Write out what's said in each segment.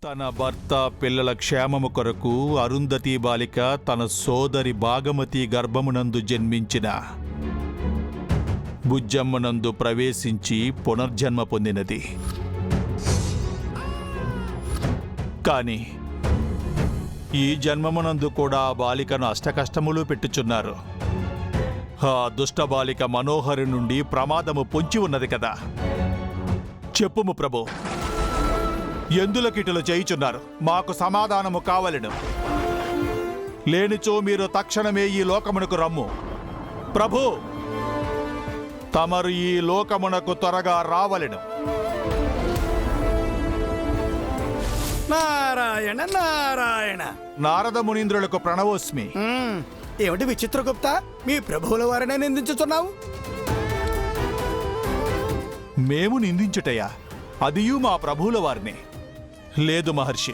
తన భర్త పిల్లల క్షేమము కొరకు అరుంధతి బాలిక తన సోదరి భాగమతి గర్భమునందు జన్మించిన బుజ్జమ్మనందు ప్రవేశించి పునర్జన్మ పొందినది. కాని ఈ జన్మమునందు కూడా ఆ బాలికను అష్టకష్టములు పెట్టుచున్నారు. ఆ దుష్ట బాలిక మనోహరి నుండి ప్రమాదము పొంచి ఉన్నది కదా. చెప్పుము ప్రభు, ఎందులకిటులు చేయుచున్నారు? మాకు సమాధానము కావలెను. లేనిచో మీరు తక్షణమే ఈ లోకమునకు రమ్ము. ప్రభు, తమరు ఈ లోకమునకు త్వరగా రావలెను. నారాయణ నారాయణ. నారద మునీంద్రులకు ప్రణవోస్మి. ఏమిటి విచిత్రగుప్త, మీ ప్రభువుల వారినే నిందించుతున్నావు? మేము నిందించుటయా? అదియు మా ప్రభువుల వారిని. లేదు మహర్షి,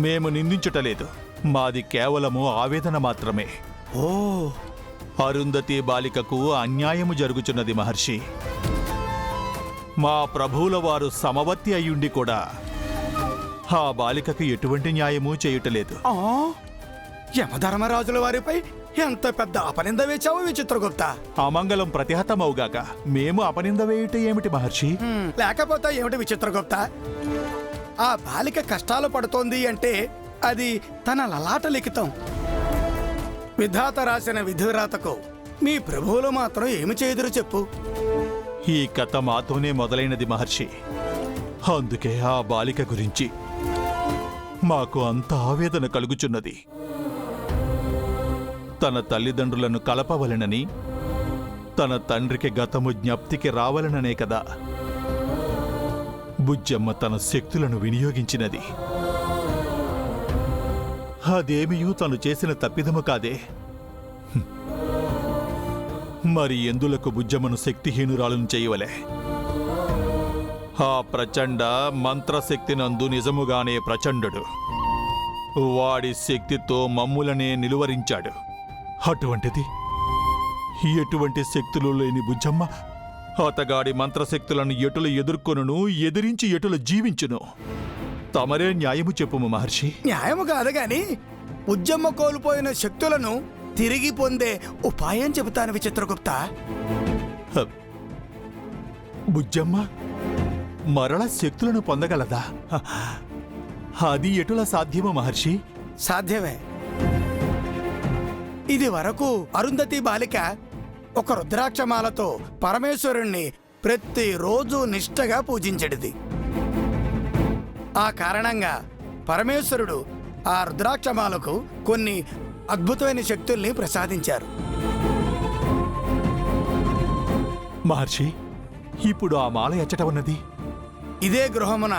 మేము నిందించుటలేదు. మాది కేవలము ఆవేదన మాత్రమే. ఓ, అరుంధతి బాలికకు అన్యాయము జరుగుచున్నది మహర్షి. మా ప్రభువుల వారు సమవర్తి అయ్యుండి కూడా ఆ బాలికకు ఎటువంటి న్యాయము చేయుటలేదు. యమధర్మరాజుల వారిపై ఎంత పెద్ద అపనింద వేచావు విచిత్రగుప్త. అమంగళం ప్రతిహతమవుగాక మేము అపనింద వేయుట ఏమిటి మహర్షి? లేకపోతే ఏమిటి విచిత్రగుప్త? ఆ బాలిక కష్టాలు పడుతోంది అంటే అది తన లలాట లిఖితం. విధాత రాసిన విధిరాతకు మీ ప్రభువులు మాత్రం ఏమి చేయుదురు చెప్పు. ఈ కథ మాతోనే మొదలైనది మహర్షి. అందుకే ఆ బాలిక గురించి మాకు అంత ఆవేదన కలుగుచున్నది. తన తల్లిదండ్రులను కలపవలెనని, తన తండ్రికి గతము జ్ఞప్తికి రావలననే కదా బుజ్జమ్మ తన శక్తులను వినియోగించినది. అదేమియూ తను చేసిన తప్పిదము కాదే. మరి ఎందులకు బుజ్జమ్మను శక్తిహీనురాలను చేయవలే? ఆ ప్రచండ మంత్రశక్తినందు నిజముగానే ప్రచండుడు. వాడి శక్తితో మమ్ములనే నిలువరించాడు. అటువంటిది ఎటువంటి శక్తులు లేని బుజ్జమ్మ అతగాడి మంత్రశక్తులను ఎటులు ఎదుర్కొనును, ఎదిరించి ఎటులు జీవించును? తమరే న్యాయము చెప్పుము మహర్షి. న్యాయము కాదు గాని ఉజ్జమ్మ కోల్పోయిన శక్తులను తిరిగి పొందే ఉపాయం చెబుతాను విచిత్రగుప్త. బుజ్జమ్మ మరల శక్తులను పొందగలదా? అది ఎటుల సాధ్యము మహర్షి? సాధ్యమే. ఇది వరకు అరుంధతి బాలిక ఒక రుద్రాక్షమాలతో పరమేశ్వరుణ్ణి ప్రతిరోజు నిష్ఠగా పూజించెడిది. ఆ కారణంగా పరమేశ్వరుడు ఆ రుద్రాక్షమాలకు కొన్ని అద్భుతమైన శక్తుల్ని ప్రసాదించారు. మహర్షి, ఇప్పుడు ఆ మాల ఎచ్చట ఉన్నది? ఇదే గృహమున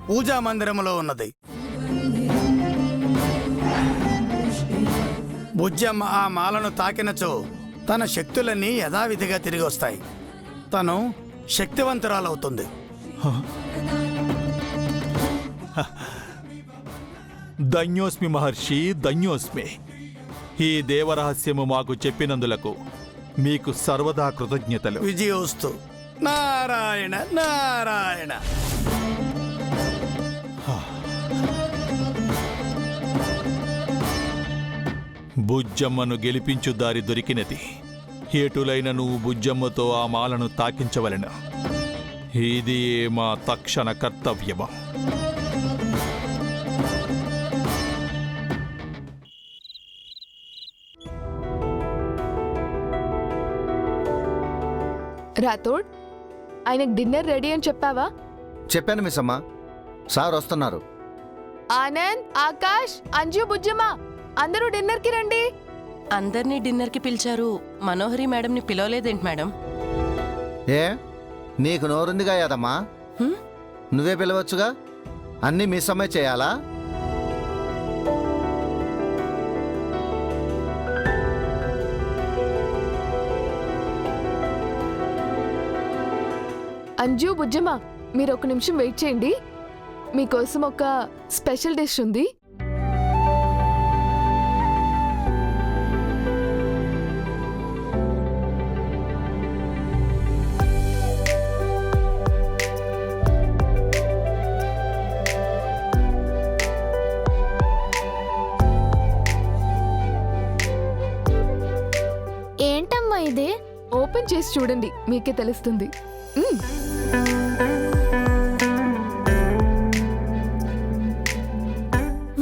పూజా మందిరములో ఉన్నది. బుజ్జమ్మ ఆ మాలను తాకినచో తన శక్తులన్నీ యథావిధిగా తిరిగి వస్తాయి. తను శక్తివంతురాలవుతుంది. ధన్యోస్మి మహర్షి, ధన్యోస్మి. ఈ దేవరహస్యము మాకు చెప్పినందులకు మీకు సర్వదా కృతజ్ఞతలు. విజయోస్తు. నారాయణ నారాయణ. బుజ్జమ్మను గెలిపించు దారి దొరికినది. ఎటులైన నువ్వు బుజ్జమ్మతో ఆ మాలను తాకించవలెను. ఇది మా తక్షణ కర్తవ్యము. రాథోడ్, ఆయనకు డిన్నర్ రెడీ అని చెప్పావా? చెప్పాను మిస్ అమ్మా, సార్ వస్తున్నారు. ఆనంద్, ఆకాష్, అంజు, బుజ్జమ్మ అందరూ డిన్నర్కి రండి. అందరినీ డిన్నర్కి పిలిచారు, మనోహరి మేడంని పిలవలేదేంటి మేడం? ఏ, నీకు నోరుందిగా యాదమ్మా, నువ్వే పిలవచ్చుగా. అన్నీ మిస్ అమ్మే చేయాలా? అంజు, బుజ్జమ్మ మీరు ఒక నిమిషం వెయిట్ చేయండి. మీకోసం ఒక స్పెషల్ డిష్ ఉంది. ఇది? ఓపెన్ చేసి చూడండి, మీకే తెలుస్తుంది. మ్మ్.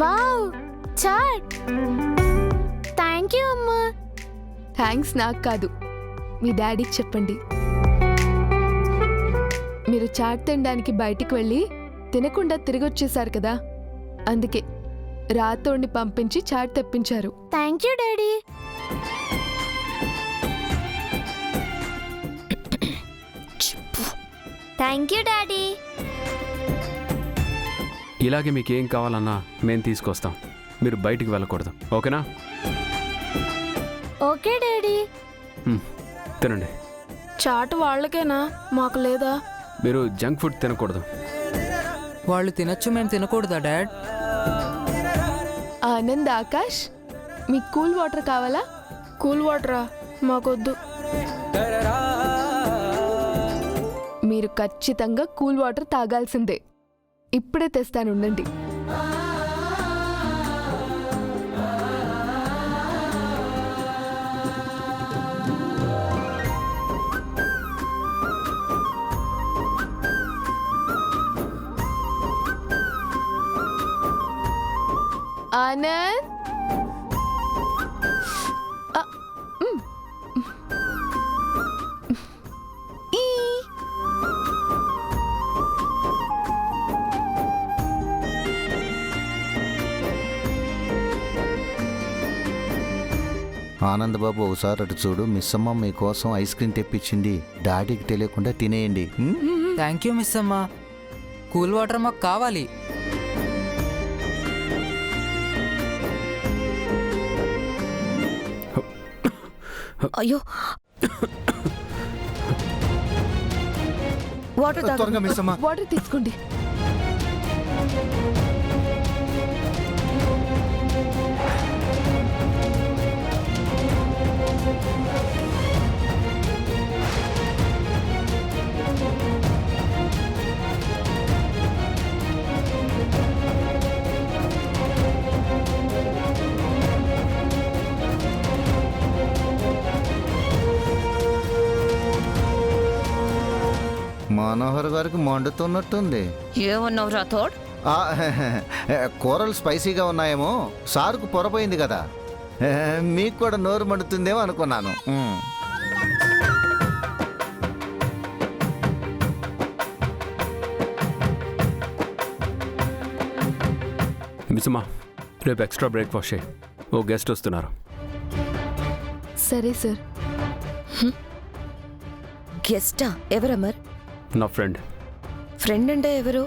వావ్, చాట్. థ్యాంక్ యూ అమ్మా. థ్యాంక్స్ నాకు కాదు, మీ డాడీకి చెప్పండి. మీరు చాట్ తినడానికి బయటికి వెళ్ళి తినకుండా తిరిగొచ్చేశారు కదా, అందుకే రాతోడిని పంపించి చాట్ తెప్పించారు. Thank you daddy. Thank you daddy. ఇలాగే మీకు ఏం కావాలన్నా మేము తీసుకొస్తాం. మీరు బయటికి వెళ్ళకూడదు, ఓకేనా? Okay daddy. తినండి. చాట్ వాళ్ళకేనా, మాకు లేదా? మీరు జంక్ ఫుడ్ తినకూడదు. వాళ్ళు తినొచ్చు, మేము తినకూడదా డాడ్? ఆనంద్, ఆకాష్, మీకు కూల్ వాటర్ కావాలా? కూల్ వాటరా? మాకొద్దు. మీరు ఖచ్చితంగా కూల్ వాటర్ తాగాల్సిందే. ఇప్పుడే తెస్తానుండండి. ఆనంద్, ఈ ఆనంద్ బాబు ఒకసారి అటు చూడు, మిస్ అమ్మ మీకోసం ఐస్ క్రీమ్ తెప్పించింది. డాడీకి తెలియకుండా తినేయండి. థ్యాంక్ యూ మిస్ అమ్మా. కూల్ వాటర్ మాకు కావాలి. అయ్యో, వాటర్ త్వరగా మిస్ అమ్మ. వాటర్ తీసుకోండి. మనోహర్ గారికి మండుతున్నట్టుంది. ఏమన్నావు రాథోడ్? ఆ, కూరలు స్పైసీగా ఉన్నాయేమో, సారుకు పొరపోయింది కదా, మీకు కూడా నోరు మండుతుందేమో అనుకున్నాను. మిస్మా, రేపు ఎక్స్ట్రా బ్రేక్ఫాస్ట్ చేయి. ఓ గెస్ట్ వస్తున్నారు. సరే సార్. గెస్టా? ఎవరమ్మర్? నా ఫ్రెండ్. ఫ్రెండ్ అంటే ఎవరు?